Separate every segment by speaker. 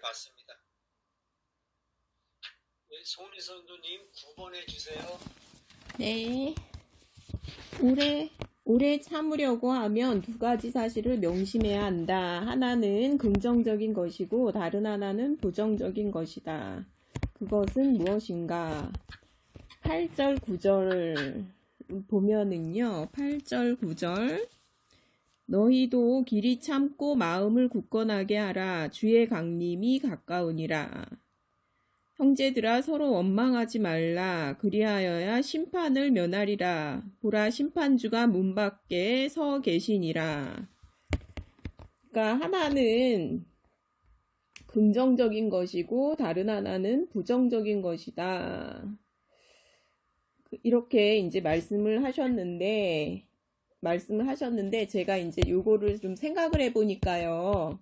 Speaker 1: 봤습니다. 네, 송미 선도님 9번 해주세요.
Speaker 2: 네. 오래 참으려고 하면 두 가지 사실을 명심해야 한다. 하나는 긍정적인 것이고 다른 하나는 부정적인 것이다. 그것은 무엇인가? 8절, 9절 보면은요. 8절, 9절 너희도 길이 참고 마음을 굳건하게 하라. 주의 강림이 가까우니라. 형제들아 서로 원망하지 말라. 그리하여야 심판을 면하리라. 보라 심판주가 문 밖에 서 계시니라. 그러니까 하나는 긍정적인 것이고 다른 하나는 부정적인 것이다. 이렇게 이제 말씀을 하셨는데 제가 이제 요거를 좀 생각을 해보니까요.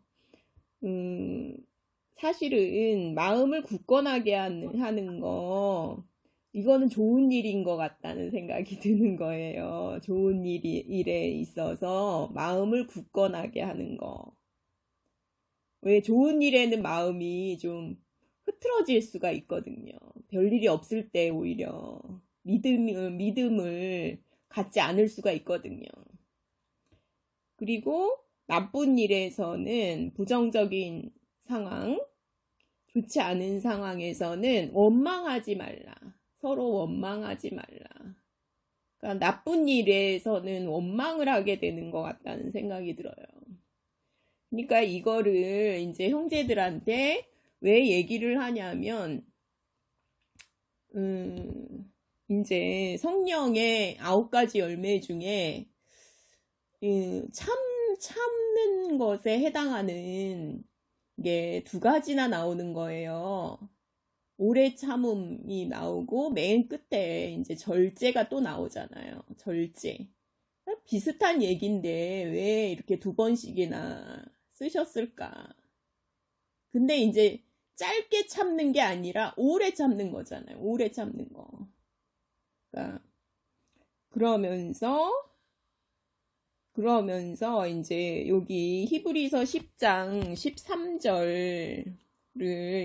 Speaker 2: 사실은 마음을 굳건하게 하는 거 이거는 좋은 일인 것 같다는 생각이 드는 거예요. 좋은 일에 있어서 마음을 굳건하게 하는 거. 왜 좋은 일에는 마음이 좀 흐트러질 수가 있거든요. 별일이 없을 때 오히려 믿음을 갖지 않을 수가 있거든요. 그리고 나쁜 일에서는 부정적인 상황, 좋지 않은 상황에서는 원망하지 말라. 서로 원망하지 말라. 그러니까 나쁜 일에서는 원망을 하게 되는 것 같다는 생각이 들어요. 그러니까 이거를 이제 형제들한테 왜 얘기를 하냐면, 이제 성령의 9가지 열매 중에 참는 것에 해당하는 게 2가지나 나오는 거예요. 오래 참음이 나오고 맨 끝에 이제 절제가 또 나오잖아요. 절제. 비슷한 얘기인데 왜 이렇게 2번씩이나 쓰셨을까? 근데 이제 짧게 참는 게 아니라 오래 참는 거잖아요. 오래 참는 거. 그러니까 그러면서 이제 여기 히브리서 10장 13절을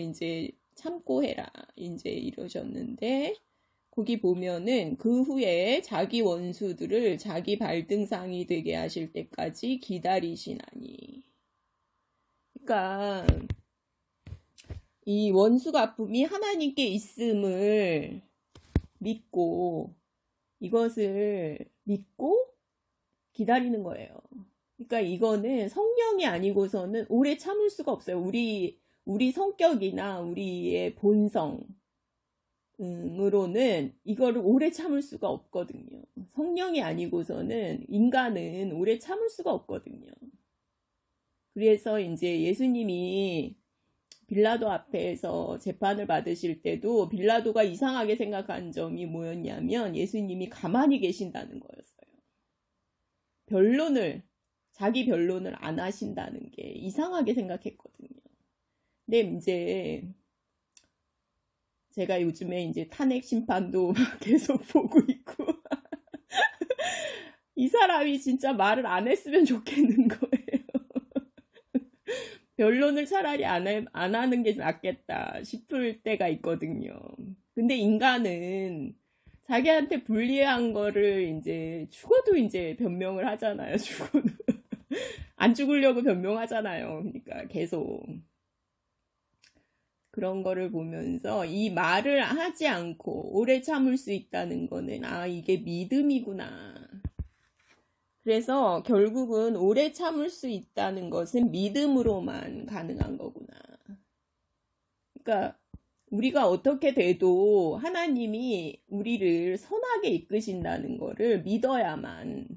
Speaker 2: 이제 참고 해라. 이제 이러셨는데 거기 보면은 그 후에 자기 원수들을 자기 발등상이 되게 하실 때까지 기다리시나니. 그러니까 이 원수 갚음이 하나님께 있음을 믿고 이것을 믿고 기다리는 거예요. 그러니까 이거는 성령이 아니고서는 오래 참을 수가 없어요. 우리 성격이나 우리의 본성으로는 이거를 오래 참을 수가 없거든요. 성령이 아니고서는 인간은 오래 참을 수가 없거든요. 그래서 이제 예수님이 빌라도 앞에서 재판을 받으실 때도 빌라도가 이상하게 생각한 점이 뭐였냐면 예수님이 가만히 계신다는 거였어요. 자기 변론을 안 하신다는 게 이상하게 생각했거든요. 근데 이제 제가 요즘에 이제 탄핵 심판도 계속 보고 있고 이 사람이 진짜 말을 안 했으면 좋겠는 거예요. 변론을 차라리 안 하는 게 낫겠다 싶을 때가 있거든요. 근데 인간은 자기한테 불리한 거를 이제 죽어도 이제 변명을 하잖아요. 죽어도 안 죽으려고 변명하잖아요. 그러니까 계속 그런 거를 보면서 이 말을 하지 않고 오래 참을 수 있다는 거는 이게 믿음이구나. 그래서 결국은 오래 참을 수 있다는 것은 믿음으로만 가능한 거구나. 그러니까 우리가 어떻게 돼도 하나님이 우리를 선하게 이끄신다는 거를 믿어야만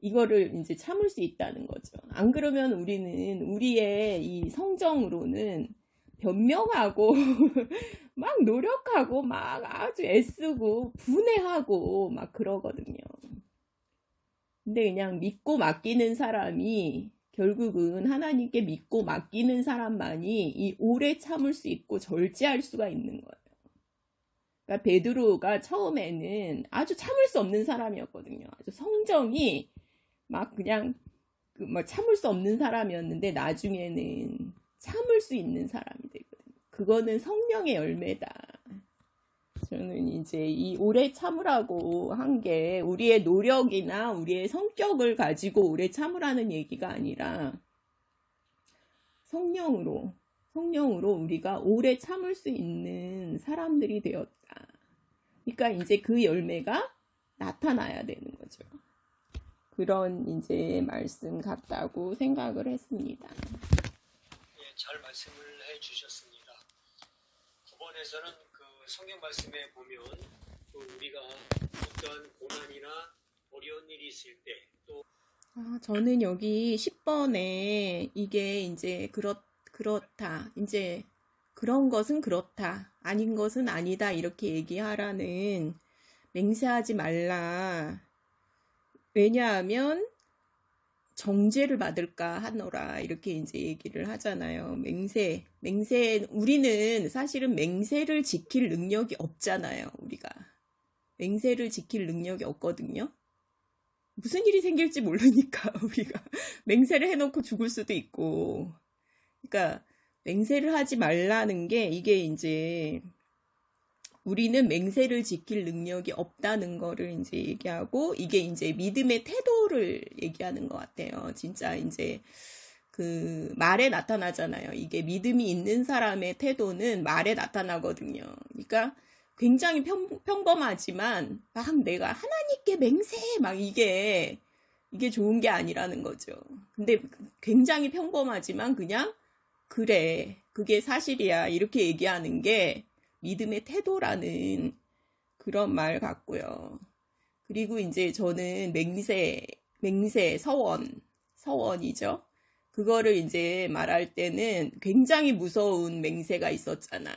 Speaker 2: 이거를 이제 참을 수 있다는 거죠. 안 그러면 우리는 우리의 이 성정으로는 변명하고 막 노력하고 막 아주 애쓰고 분해하고 막 그러거든요. 근데 그냥 믿고 맡기는 사람이 결국은 하나님께 믿고 맡기는 사람만이 이 오래 참을 수 있고 절제할 수가 있는 거예요. 그러니까 베드로가 처음에는 아주 참을 수 없는 사람이었거든요. 아주 성정이 막 그냥 막 참을 수 없는 사람이었는데 나중에는 참을 수 있는 사람이 되거든요. 그거는 성령의 열매다. 저는 이제 이 오래 참으라고 한 게 우리의 노력이나 우리의 성격을 가지고 오래 참으라는 얘기가 아니라 성령으로 우리가 오래 참을 수 있는 사람들이 되었다. 그러니까 이제 그 열매가 나타나야 되는 거죠. 그런 이제 말씀 같다고 생각을 했습니다.
Speaker 1: 예, 잘 말씀을 해주셨습니다. 9번에서는 그 성경 말씀에 보면 또 우리가 어떠한 고난이나 어려운 일이 있을 때 또
Speaker 2: 저는 여기 10번에 이게 이제 그렇다. 이제 그런 것은 그렇다. 아닌 것은 아니다. 이렇게 얘기하라는 맹세하지 말라. 왜냐하면 정죄를 받을까 하노라. 이렇게 이제 얘기를 하잖아요. 맹세. 우리는 사실은 맹세를 지킬 능력이 없잖아요. 우리가. 맹세를 지킬 능력이 없거든요. 무슨 일이 생길지 모르니까 우리가 맹세를 해놓고 죽을 수도 있고. 그러니까 맹세를 하지 말라는 게 이게 이제 우리는 맹세를 지킬 능력이 없다는 거를 이제 얘기하고 이게 이제 믿음의 태도를 얘기하는 것 같아요. 진짜 이제 그 말에 나타나잖아요. 이게 믿음이 있는 사람의 태도는 말에 나타나거든요. 그러니까 굉장히 평범하지만 막 내가 하나님께 맹세 막 이게 좋은 게 아니라는 거죠. 근데 굉장히 평범하지만 그냥 그래 그게 사실이야 이렇게 얘기하는 게 믿음의 태도라는 그런 말 같고요. 그리고 이제 저는 맹세 서원이죠. 그거를 이제 말할 때는 굉장히 무서운 맹세가 있었잖아요.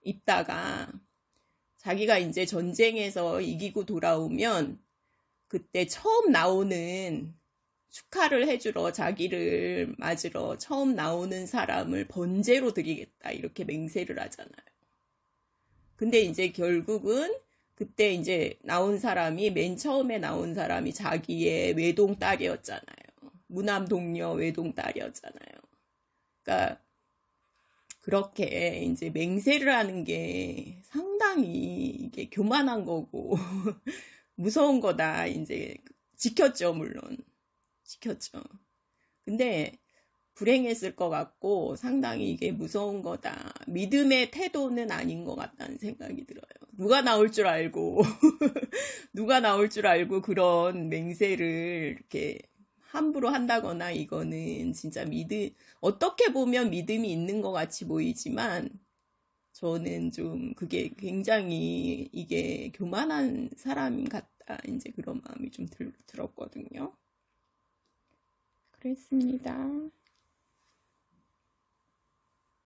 Speaker 2: 입다가 자기가 이제 전쟁에서 이기고 돌아오면 그때 처음 나오는 축하를 해주러 자기를 맞으러 처음 나오는 사람을 번제로 드리겠다 이렇게 맹세를 하잖아요. 근데 이제 결국은 그때 이제 맨 처음에 나온 사람이 자기의 외동딸이었잖아요. 무남동녀 외동딸이었잖아요. 그러니까 그렇게 이제 맹세를 하는 게 상당히 이게 교만한 거고 무서운 거다. 이제 지켰죠, 물론. 지켰죠. 근데 불행했을 것 같고 상당히 이게 무서운 거다. 믿음의 태도는 아닌 것 같다는 생각이 들어요. 누가 나올 줄 알고 그런 맹세를 이렇게 함부로 한다거나 이거는 진짜 어떻게 보면 믿음이 있는 것 같이 보이지만 저는 좀 그게 굉장히 이게 교만한 사람 같다. 이제 그런 마음이 좀 들었거든요. 그랬습니다.